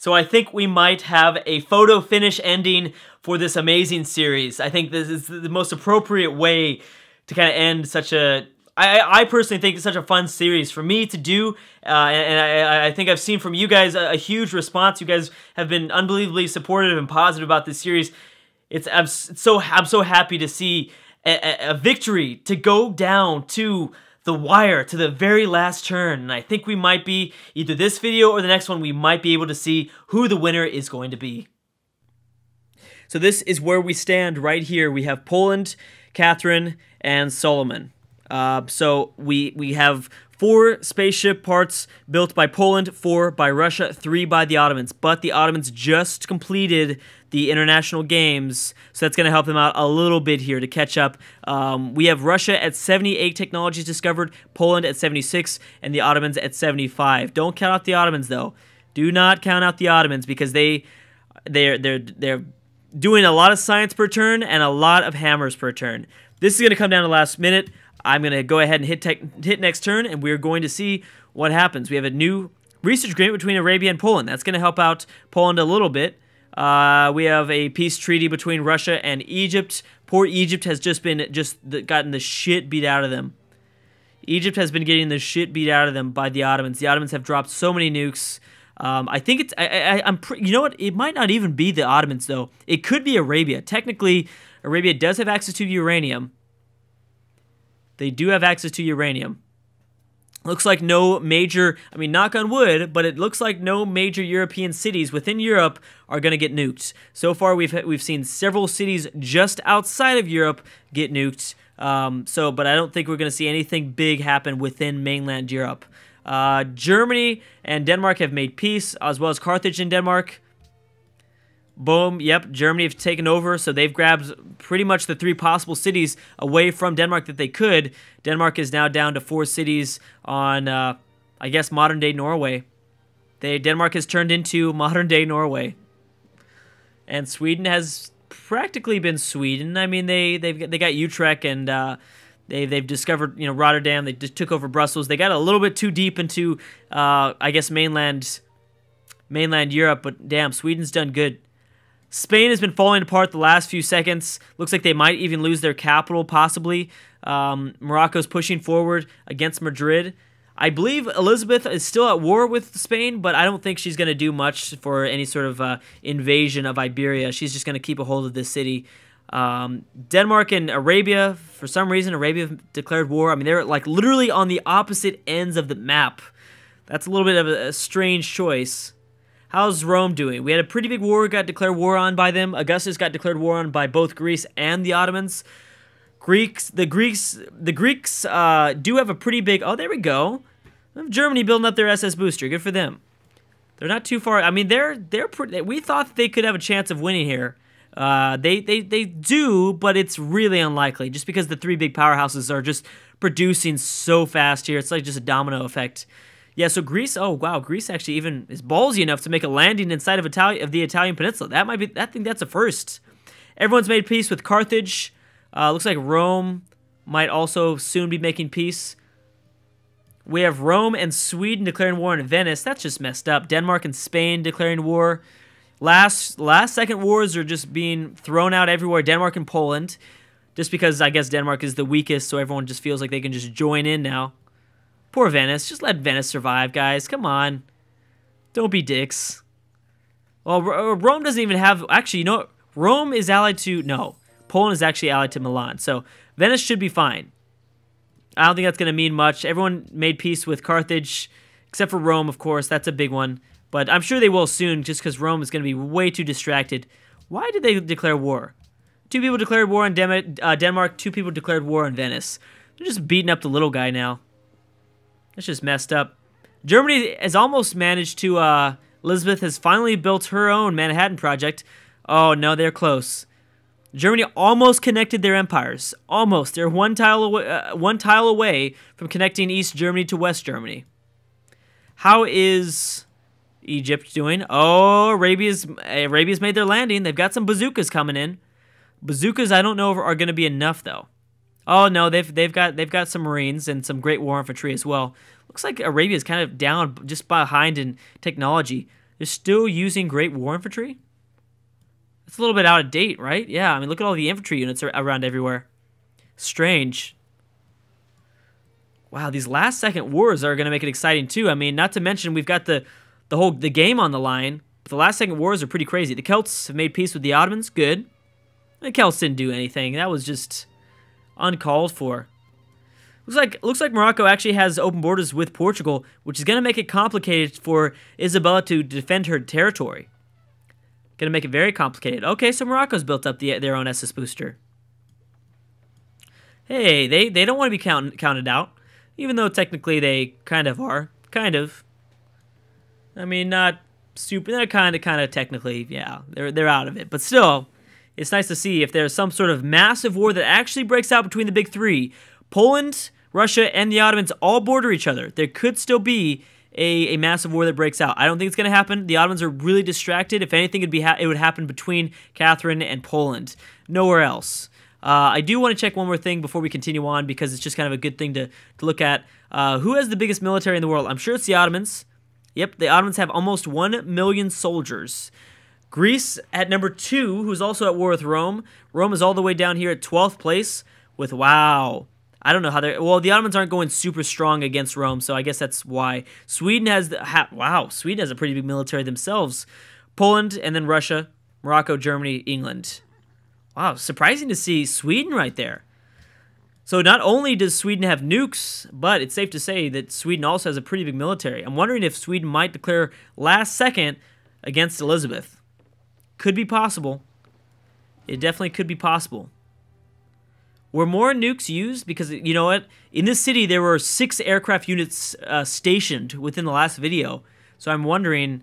So I think we might have a photo finish ending for this amazing series. I think this is the most appropriate way to kind of end such a... I personally think it's such a fun series for me to do, and I think I've seen from you guys a huge response. You guys have been unbelievably supportive and positive about this series. I'm so happy to see a victory to go down to the wire, to the very last turn. And I think we might be, either this video or the next one, we might be able to see who the winner is going to be. So this is where we stand right here. We have Poland, Catherine, and Solomon. So we have 4 spaceship parts built by Poland, 4 by Russia, 3 by the Ottomans. But the Ottomans just completed the international games, so that's going to help them out a little bit here to catch up. We have Russia at 78 technologies discovered, Poland at 76, and the Ottomans at 75. Don't count out the Ottomans, though. Do not count out the Ottomans, because they're doing a lot of science per turn and a lot of hammers per turn. This is going to come down to the last minute. I'm going to go ahead and hit next turn, and we're going to see what happens. We have a new research agreement between Arabia and Poland. That's going to help out Poland a little bit. We have a peace treaty between Russia and Egypt. Poor Egypt has gotten the shit beat out of them. Egypt has been getting the shit beat out of them by the Ottomans. The Ottomans have dropped so many nukes. I think it's... you know what? It might not even be the Ottomans, though. It could be Arabia. Technically, Arabia does have access to uranium. They do have access to uranium. Looks like no major, I mean, knock on wood, but it looks like no major European cities within Europe are going to get nuked. So far, we've seen several cities just outside of Europe get nuked. But I don't think we're going to see anything big happen within mainland Europe. Germany and Denmark have made peace, as well as Carthage and Denmark. Boom, yep, Germany have taken over, so they've grabbed pretty much the 3 possible cities away from Denmark that they could. Denmark is now down to 4 cities on, I guess, modern-day Norway. Denmark has turned into modern-day Norway. And Sweden has practically been Sweden. I mean, they got Utrecht, and they've discovered, you know, Rotterdam. They just took over Brussels. They got a little bit too deep into, I guess, mainland Europe, but damn, Sweden's done good. Spain has been falling apart the last few seconds. Looks like they might even lose their capital, possibly. Morocco's pushing forward against Madrid. I believe Elizabeth is still at war with Spain, but I don't think she's going to do much for any sort of invasion of Iberia. She's just going to keep a hold of this city. Denmark and Arabia, for some reason, Arabia declared war. I mean, they're like literally on the opposite ends of the map. That's a little bit of a strange choice. How's Rome doing? We had a pretty big war, got declared war on by them. Augustus got declared war on by both Greece and the Ottomans. The Greeks do have a pretty big... Oh, there we go. Germany building up their SS booster. Good for them. They're not too far. I mean, they're pretty... We thought they could have a chance of winning here. They do, but it's really unlikely, just because the 3 big powerhouses are just producing so fast here. It's like just a domino effect. Yeah, so Greece, oh wow, Greece actually even is ballsy enough to make a landing inside of the Italian peninsula. That might be, I think that's a first. Everyone's made peace with Carthage. Looks like Rome might also soon be making peace. We have Rome and Sweden declaring war on Venice. That's just messed up. Denmark and Spain declaring war. Last second wars are just being thrown out everywhere. Denmark and Poland, just because I guess Denmark is the weakest, so everyone just feels like they can just join in now. Poor Venice. Just let Venice survive, guys. Come on. Don't be dicks. Well, Rome doesn't even have... Actually, you know what? Rome is allied to... No. Poland is actually allied to Milan. So, Venice should be fine. I don't think that's going to mean much. Everyone made peace with Carthage, except for Rome, of course. That's a big one. But I'm sure they will soon, just because Rome is going to be way too distracted. Why did they declare war? 2 people declared war on Denmark. 2 people declared war on Venice. They're just beating up the little guy now. That's just messed up. Germany has almost managed to, Elizabeth has finally built her own Manhattan Project. Oh, no, they're close. Germany almost connected their empires. Almost. They're one tile away from connecting East Germany to West Germany. How is Egypt doing? Oh, Arabia's made their landing. They've got some bazookas coming in. Bazookas, I don't know if are going to be enough, though. Oh no, they've got some Marines and some great war infantry as well. Looks like Arabia's kind of down just behind in technology. They're still using great war infantry? It's a little bit out of date, right? Yeah, I mean, look at all the infantry units around everywhere. Strange. Wow, these last-second wars are going to make it exciting, too. I mean, not to mention we've got the game on the line. But the last-second wars are pretty crazy. The Celts have made peace with the Ottomans. Good. The Celts didn't do anything. That was just uncalled for. Looks like Morocco actually has open borders with Portugal, which is going to make it complicated for Isabella to defend her territory. Going to make it very complicated. Okay, so Morocco's built up their own SS booster. Hey, they don't want to be counted out, even though technically they kind of are. Kind of. I mean, not super. They're kind of technically, yeah, they're out of it. But still, it's nice to see if there's some sort of massive war that actually breaks out between the big three. Poland, Russia, and the Ottomans all border each other. There could still be a massive war that breaks out. I don't think it's going to happen. The Ottomans are really distracted. If anything, it would happen between Catherine and Poland. Nowhere else. I do want to check one more thing before we continue on, because it's just kind of a good thing to look at. Who has the biggest military in the world? I'm sure it's the Ottomans. Yep, the Ottomans have almost 1 million soldiers. Greece at number 2, who's also at war with Rome. Rome is all the way down here at 12th place with, wow, I don't know how they're... Well, the Ottomans aren't going super strong against Rome, so I guess that's why. Sweden has... wow, Sweden has a pretty big military themselves. Poland, and then Russia, Morocco, Germany, England. Wow, surprising to see Sweden right there. So not only does Sweden have nukes, but it's safe to say that Sweden also has a pretty big military. I'm wondering if Sweden might declare last second against Elizabeth. Could be possible. It definitely could be possible. Were more nukes used? Because, you know what? In this city, there were 6 aircraft units stationed within the last video. So I'm wondering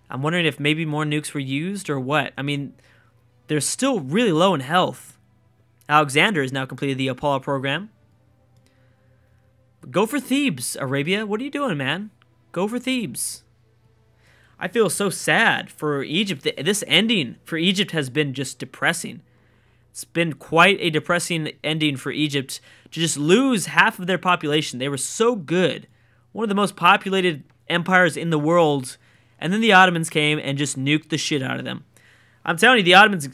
if maybe more nukes were used or what. I mean, they're still really low in health. Alexander has now completed the Apollo program. Go for Thebes, Arabia. What are you doing, man? Go for Thebes. I feel so sad for Egypt. This ending for Egypt has been just depressing. It's been quite a depressing ending for Egypt to just lose half of their population. They were so good. One of the most populated empires in the world. And then the Ottomans came and just nuked the shit out of them. I'm telling you, the Ottomans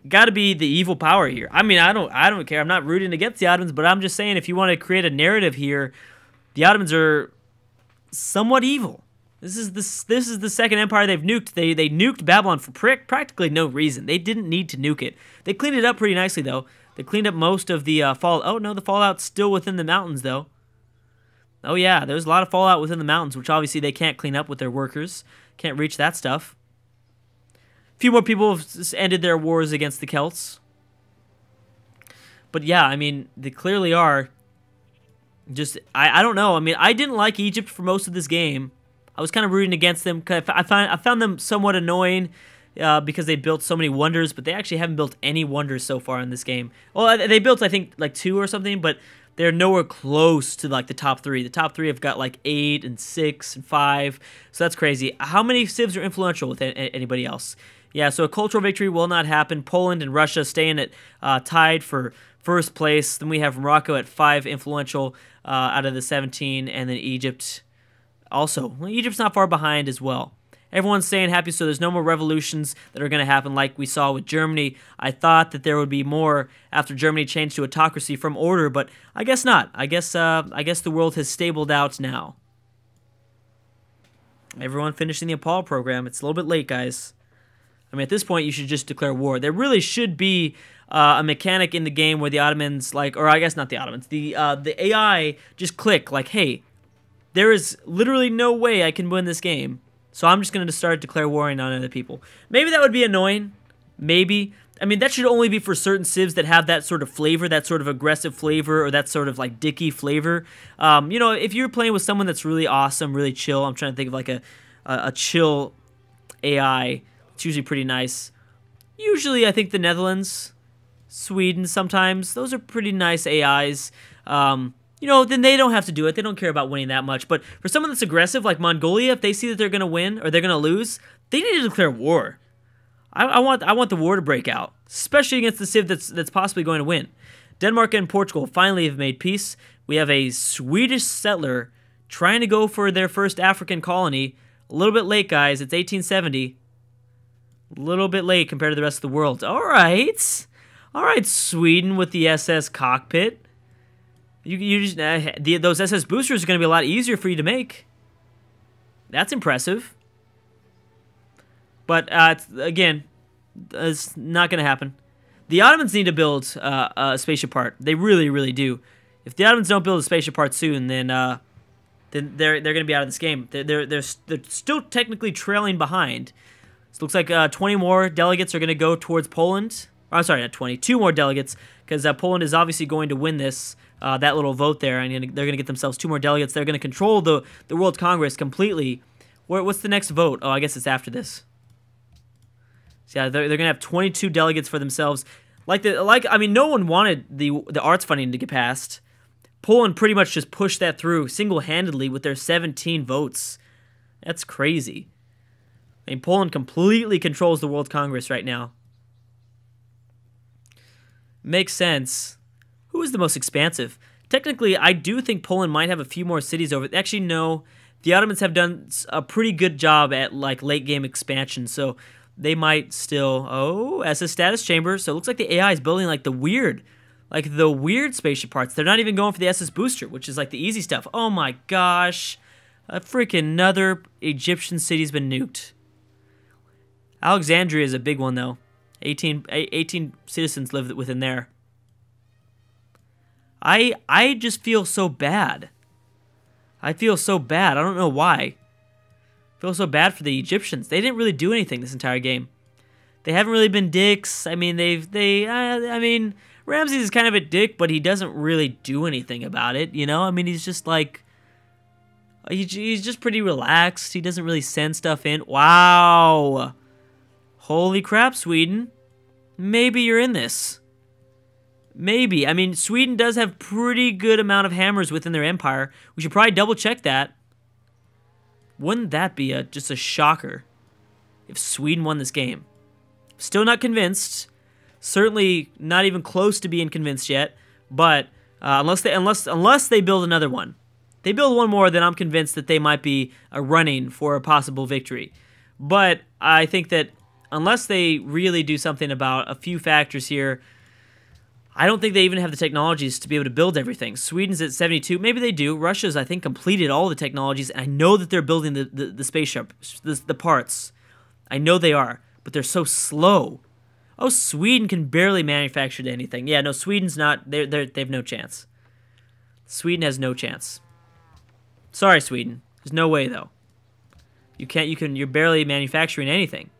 got to be the evil power here. I mean, I don't care. I'm not rooting against the Ottomans, but I'm just saying if you want to create a narrative here, the Ottomans are somewhat evil. This is the second empire they've nuked. They nuked Babylon for practically no reason. They didn't need to nuke it. They cleaned it up pretty nicely, though. They cleaned up most of the fallout. Oh, no, the fallout's still within the mountains, though. Oh, yeah, there's a lot of fallout within the mountains, which obviously they can't clean up with their workers. Can't reach that stuff. A few more people have ended their wars against the Celts. But, yeah, I mean, they clearly are just... I don't know. I mean, I didn't like Egypt for most of this game. I was kind of rooting against them. I found them somewhat annoying because they built so many wonders, but they actually haven't built any wonders so far in this game. Well, they built, I think, like 2 or something, but they're nowhere close to like the top 3. The top 3 have got like 8 and 6 and 5, so that's crazy. How many civs are influential with anybody else? Yeah, so a cultural victory will not happen. Poland and Russia staying at tied for first place. Then we have Morocco at 5 influential out of the 17, and then Egypt... Also, well, Egypt's not far behind as well. Everyone's staying happy, so there's no more revolutions that are going to happen like we saw with Germany. I thought that there would be more after Germany changed to autocracy from order, but I guess not. I guess the world has stabled out now. Everyone finishing the Apollo program. It's a little bit late, guys. I mean, at this point, you should just declare war. There really should be a mechanic in the game where the Ottomans, like, or I guess not the Ottomans, the AI just click, like, hey, there is literally no way I can win this game, so I'm just going to start declare warring on other people. Maybe that would be annoying. Maybe. I mean, that should only be for certain civs that have that sort of flavor, that sort of aggressive flavor, or that sort of, like, dicky flavor. You know, if you're playing with someone that's really awesome, really chill, I'm trying to think of, like, a chill AI. It's usually pretty nice. Usually, I think the Netherlands, Sweden sometimes, those are pretty nice AIs. You know, then they don't have to do it. They don't care about winning that much. But for someone that's aggressive, like Mongolia, if they see that they're going to win or they're going to lose, they need to declare war. I want the war to break out, especially against the civ that's possibly going to win. Denmark and Portugal finally have made peace. We have a Swedish settler trying to go for their first African colony. A little bit late, guys. It's 1870. A little bit late compared to the rest of the world. All right. All right, Sweden with the SS cockpit. You just those SS boosters are going to be a lot easier for you to make. That's impressive. But, again, it's not going to happen. The Ottomans need to build a spaceship part. They really, really do. If the Ottomans don't build a spaceship part soon, then they're going to be out of this game. They're still technically trailing behind. So it looks like 20 more delegates are going to go towards Poland. Oh, I'm sorry, not 20. 2 more delegates, because Poland is obviously going to win this, that little vote there, and they're going to get themselves 2 more delegates. They're going to control the World Congress completely. What's the next vote? Oh, I guess it's after this. So yeah, they're going to have 22 delegates for themselves. I mean, no one wanted the arts funding to get passed. Poland pretty much just pushed that through single-handedly with their 17 votes. That's crazy. I mean, Poland completely controls the World Congress right now. Makes sense. Who is the most expansive? Technically, I do think Poland might have a few more cities over. Actually, no. The Ottomans have done a pretty good job at late game expansion, so they might still. Oh, SS status chamber. So it looks like the AI is building the weird spaceship parts. They're not even going for the SS booster, which is the easy stuff. Oh my gosh, a freaking another Egyptian city's been nuked. Alexandria is a big one though. 18 citizens live within there. I just feel so bad. I feel so bad. I don't know why. I feel so bad for the Egyptians. They didn't really do anything this entire game. They haven't really been dicks. I mean, I mean, Ramses is kind of a dick, but he doesn't really do anything about it, you know? I mean, he's just he's just pretty relaxed. He doesn't really send stuff in. Wow. Holy crap, Sweden. Maybe you're in this. Maybe. I mean, Sweden does have pretty good amount of hammers within their empire. We should probably double check that. Wouldn't that be just a shocker if Sweden won this game? Still not convinced. Certainly not even close to being convinced yet. But unless they build another one. They build one more, then I'm convinced that they might be running for a possible victory. But I think that unless they really do something about a few factors here, I don't think they even have the technologies to be able to build everything. Sweden's at 72. Maybe they do. Russia's, I think, completed all the technologies. And I know that they're building the spaceship, the parts. I know they are, but they're so slow. Oh, Sweden can barely manufacture anything. Yeah, no, Sweden's not. They have no chance. Sweden has no chance. Sorry, Sweden. There's no way though. You're barely manufacturing anything.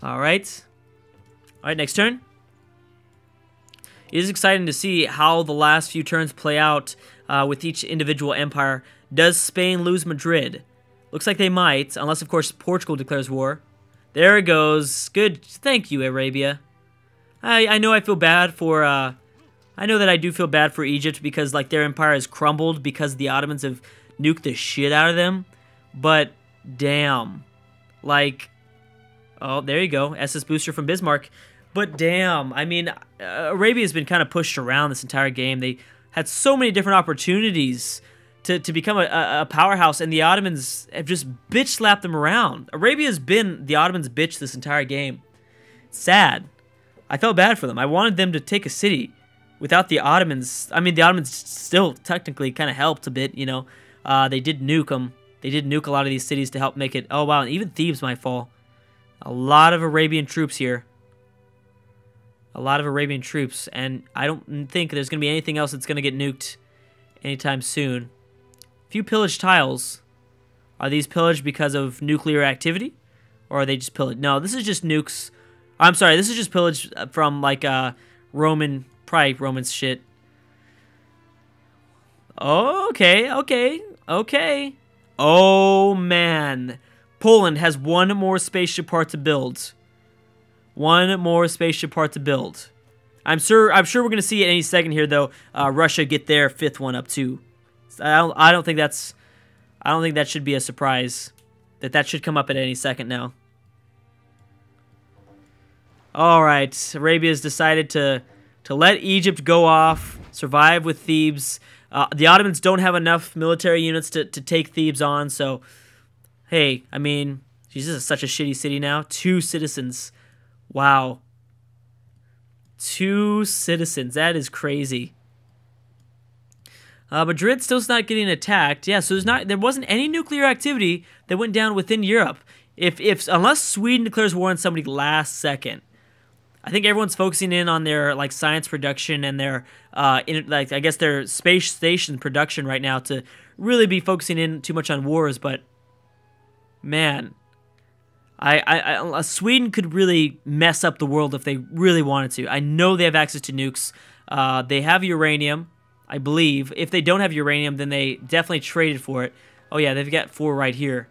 All right. All right, next turn. It is exciting to see how the last few turns play out with each individual empire. Does Spain lose Madrid? Looks like they might, unless, of course, Portugal declares war. There it goes. Good. Thank you, Arabia. I know I feel bad for... I know that I do feel bad for Egypt because, their empire has crumbled because the Ottomans have nuked the shit out of them. But, damn. Oh, there you go. SS booster from Bismarck. But damn, I mean, Arabia's been kind of pushed around this entire game. They had so many different opportunities to become a powerhouse, and the Ottomans have just bitch-slapped them around. Arabia's been the Ottomans' bitch this entire game. Sad. I felt bad for them. I wanted them to take a city without the Ottomans. I mean, the Ottomans still technically kind of helped a bit, you know. They did nuke them. They did nuke a lot of these cities to help make it. Oh, wow, and even Thebes might fall. A lot of Arabian troops here. A lot of Arabian troops, and I don't think there's going to be anything else that's going to get nuked anytime soon. Few pillaged tiles. Are these pillaged because of nuclear activity? Or are they just pillaged? No, this is just nukes. I'm sorry, this is just pillaged from, Roman, probably Roman shit. Okay. Oh, man. Poland has one more spaceship part to build. One more spaceship part to build. I'm sure we're gonna see it any second here, though. Russia get their 5th one up too. I don't think that should be a surprise. That should come up at any second now. All right, Arabia's decided to let Egypt go off, survive with Thebes. The Ottomans don't have enough military units to take Thebes on, so Hey, I mean, geez, this is such a shitty city now. 2 citizens. Wow. 2 citizens. That is crazy. Madrid still's not getting attacked. Yeah, so there wasn't any nuclear activity that went down within Europe. Unless Sweden declares war on somebody last second. I think everyone's focusing in on their like science production and their I guess their space station production right now to really be focusing in too much on wars, but man, Sweden could really mess up the world if they really wanted to. I know they have access to nukes. They have uranium, I believe. If they don't have uranium, then they definitely traded for it. Oh yeah, they've got 4 right here.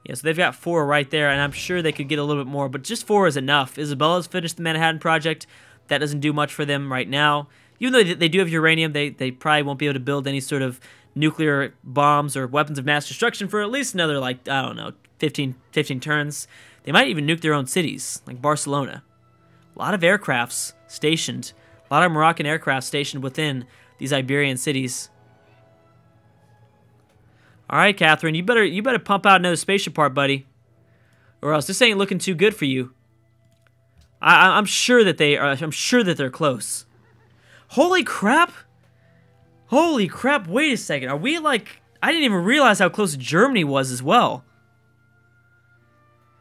Yeah, so they've got 4 right there, and I'm sure they could get a little bit more, but just 4 is enough. Isabella's finished the Manhattan Project. That doesn't do much for them right now. Even though they do have uranium, they probably won't be able to build any sort of nuclear bombs or weapons of mass destruction for at least another, like, I don't know, 15 turns. They might even nuke their own cities, like Barcelona. A lot of aircrafts stationed. A lot of Moroccan aircraft stationed within these Iberian cities. All right, Catherine, you better pump out another spaceship part, buddy, or else this ain't looking too good for you. I'm sure that they are. I'm sure that they're close. Holy crap! Holy crap! Wait a second. Are we like? I didn't even realize how close Germany was as well.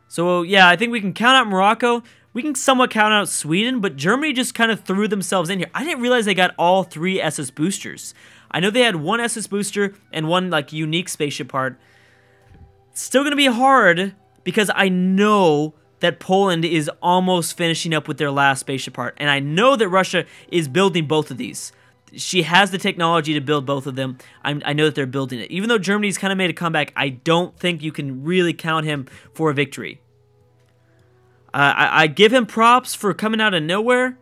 So yeah, I think we can count out Morocco. We can somewhat count out Sweden, but Germany just kind of threw themselves in here. I didn't realize they got all 3 SS boosters. I know they had 1 SS booster and 1 like unique spaceship part. It's still gonna be hard because I know that Poland is almost finishing up with their last spaceship part, and I know that Russia is building both of these. She has the technology to build both of them. I know that they're building it. Even though Germany's kind of made a comeback, I don't think you can really count him for a victory. I give him props for coming out of nowhere,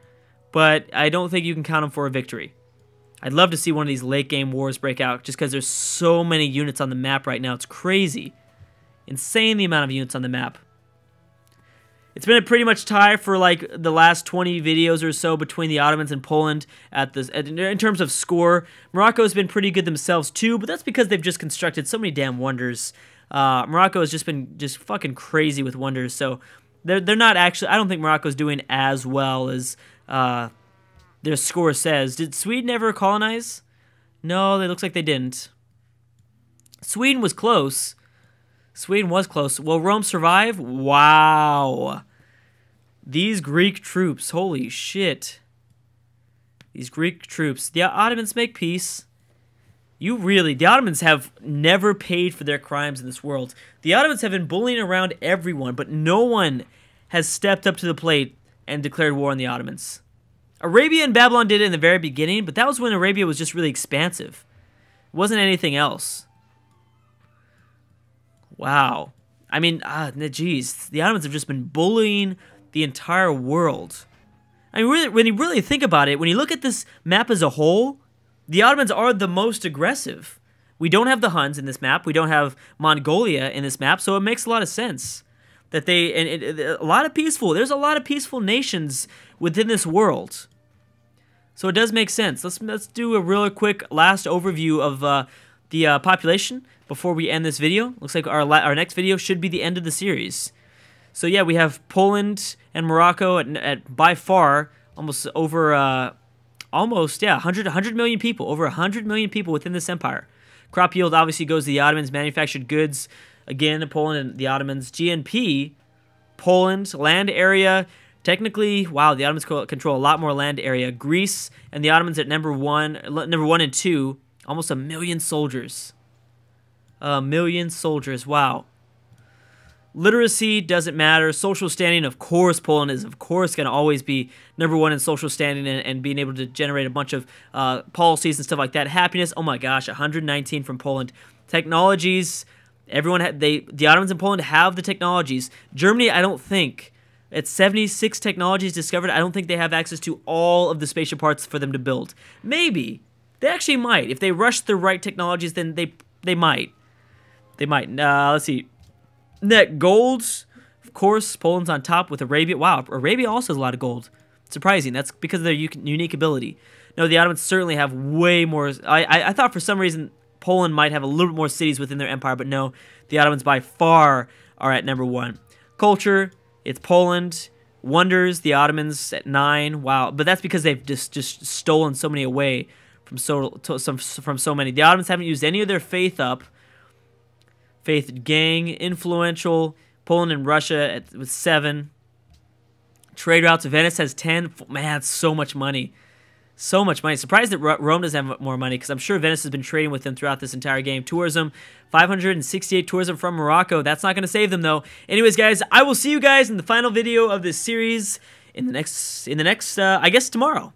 but I don't think you can count him for a victory. I'd love to see one of these late game wars break out just because there's so many units on the map right now. It's crazy. Insane the amount of units on the map. It's been a pretty much tie for like the last 20 videos or so between the Ottomans and Poland in terms of score. Morocco's been pretty good themselves too, but that's because they've just constructed so many damn wonders. Morocco has just been fucking crazy with wonders, so they're not actually. I don't think Morocco's doing as well as their score says. Did Sweden ever colonize? No, it looks like they didn't. Sweden was close. Sweden was close. Will Rome survive? Wow. These Greek troops. Holy shit. These Greek troops. The Ottomans make peace. The Ottomans have never paid for their crimes in this world. The Ottomans have been bullying around everyone, but no one has stepped up to the plate and declared war on the Ottomans. Arabia and Babylon did it in the very beginning, but that was when Arabia was just really expansive. It wasn't anything else. Wow. I mean, geez, the Ottomans have just been bullying the entire world. I mean, really, when you really think about it, when you look at this map as a whole, the Ottomans are the most aggressive. We don't have the Huns in this map. We don't have Mongolia in this map, so it makes a lot of sense that there's a lot of peaceful nations within this world. So it does make sense. Let's do a real quick last overview of the population before we end this video. Looks like our next video should be the end of the series. So yeah, we have Poland and Morocco at by far almost over 100 million people, over 100 million people within this empire. Crop yield obviously goes to the Ottomans. Manufactured goods, again, Poland and the Ottomans. GNP, Poland. Land area, technically, wow, the Ottomans control a lot more land area. Greece and the Ottomans at number one and 2, almost 1 million soldiers. 1 million soldiers, wow. Literacy doesn't matter. Social standing, of course, Poland is, of course, going to always be number 1 in social standing and being able to generate a bunch of policies and stuff like that. Happiness, oh my gosh, 119 from Poland. Technologies, the Ottomans in Poland have the technologies. Germany, I don't think. At 76 technologies discovered, I don't think they have access to all of the spaceship parts for them to build. Maybe. They actually might. If they rush the right technologies, then they might. They might. Let's see. Net golds, of course, Poland's on top with Arabia. Wow, Arabia also has a lot of gold. Surprising. That's because of their unique ability. No, the Ottomans certainly have way more. I thought for some reason Poland might have a little bit more cities within their empire, but no, the Ottomans by far are at number 1. Culture, it's Poland. Wonders, the Ottomans at 9. Wow, but that's because they've just stolen so many away from so many. The Ottomans haven't used any of their faith up. Faith, gang, influential. Poland and Russia with 7. Trade routes, Venice has 10. Man, that's so much money. So much money. Surprised that Rome doesn't have more money, because I'm sure Venice has been trading with them throughout this entire game. Tourism, 568 tourism from Morocco. That's not going to save them, though. Anyways, guys, I will see you guys in the final video of this series in the next I guess tomorrow.